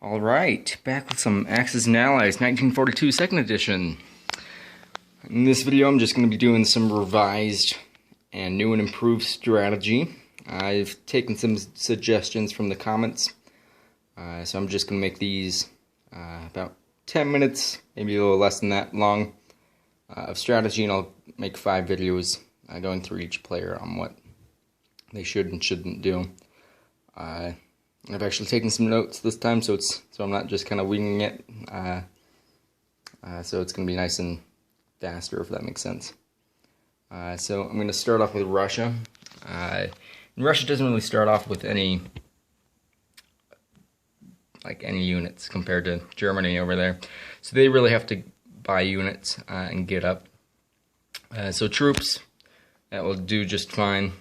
Alright, back with some Axis and Allies 1942 2nd edition. In this video I'm just going to be doing some revised and new and improved strategy. I've taken some suggestions from the comments, so I'm just going to make these about 10 minutes, maybe a little less than that long, of strategy, and I'll make 5 videos going through each player on what they should and shouldn't do. I've actually taken some notes this time, so I'm not just kind of winging it. So it's going to be nice and faster, if that makes sense. So I'm going to start off with Russia. And Russia doesn't really start off with any units compared to Germany over there, so they really have to buy units and get up. So troops, that will do just fine.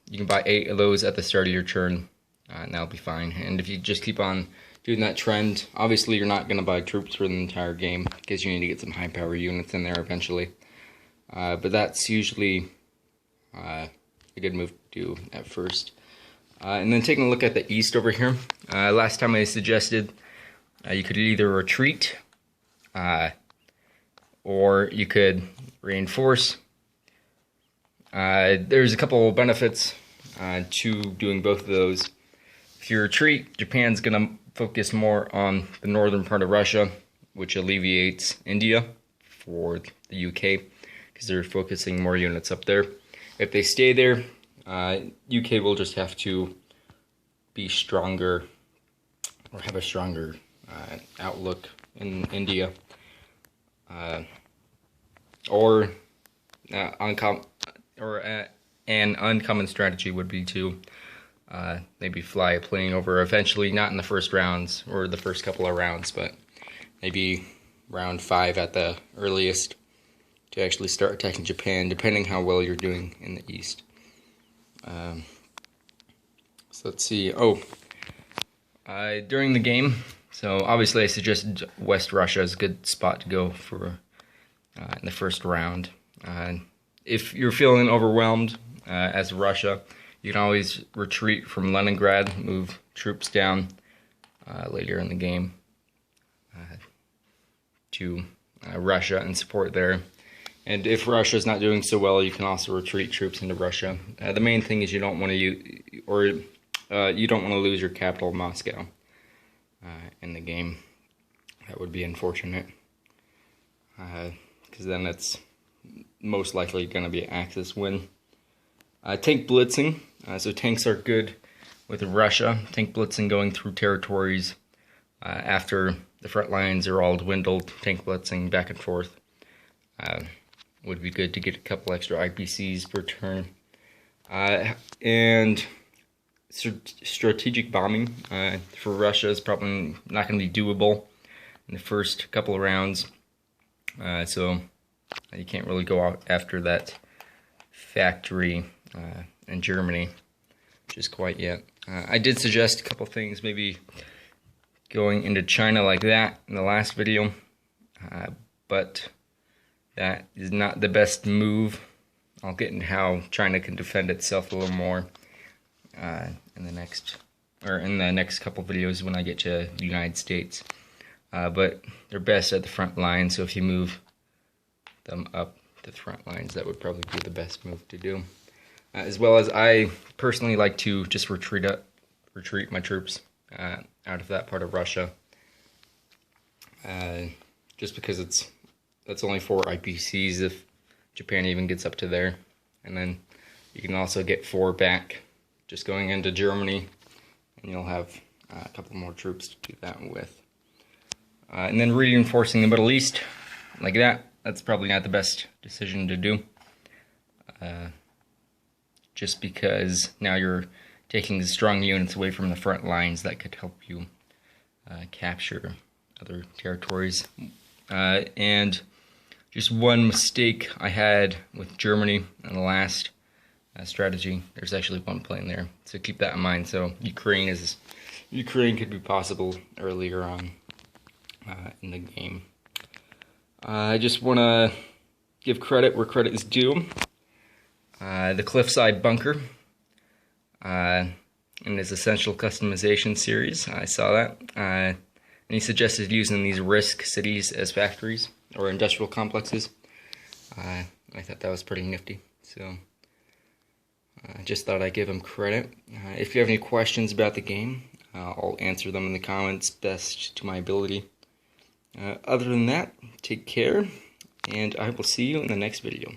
You can buy 8 of those at the start of your turn, and that'll be fine. And if you just keep on doing that trend, obviously you're not going to buy troops for the entire game, because you need to get some high power units in there eventually. But that's usually a good move to do at first. And then taking a look at the east over here, last time I suggested you could either retreat, or you could reinforce. There's a couple of benefits to doing both of those. If you retreat, Japan's going to focus more on the northern part of Russia, which alleviates India for the UK, because they're focusing more units up there. If they stay there, UK will just have to be stronger, or have a stronger outlook in India. An uncommon strategy would be to maybe fly a plane over eventually, not in the first rounds or the first couple of rounds, but maybe round 5 at the earliest, to actually start attacking Japan, depending how well you're doing in the east. So let's see. During the game, so obviously I suggested West Russia is a good spot to go for in the first round. If you're feeling overwhelmed as Russia, you can always retreat from Leningrad, move troops down later in the game to Russia and support there. And if Russia's not doing so well, you can also retreat troops into Russia. The main thing is you don't want to lose your capital, Moscow, in the game. That would be unfortunate, because then it's most likely going to be an Axis win. Tank blitzing. So tanks are good with Russia. Tank blitzing, going through territories after the front lines are all dwindled. Tank blitzing back and forth would be good to get a couple extra IPCs per turn. And strategic bombing for Russia is probably not going to be doable in the first couple of rounds. So you can't really go out after that factory in Germany just quite yet. I did suggest a couple things, maybe going into China like that in the last video, but that is not the best move. I'll get into how China can defend itself a little more in the next couple videos when I get to the United States. But they're best at the front line, so if you move them up the front lines, that would probably be the best move to do. As well as, I personally like to just retreat my troops out of that part of Russia, just because that's only 4 IPCs if Japan even gets up to there, and then you can also get 4 back just going into Germany, and you'll have a couple more troops to do that with. And then reinforcing the Middle East like that. That's probably not the best decision to do, just because now you're taking strong units away from the front lines that could help you capture other territories. And just one mistake I had with Germany in the last strategy, there's actually one plane there, so keep that in mind. So Ukraine could be possible earlier on in the game. I just want to give credit where credit is due. The cliffside bunker in his Essential Customization series. I saw that. And he suggested using these Risk cities as factories or industrial complexes. I thought that was pretty nifty. So I just thought I'd give him credit. If you have any questions about the game, I'll answer them in the comments best to my ability. Other than that, take care, and I will see you in the next video.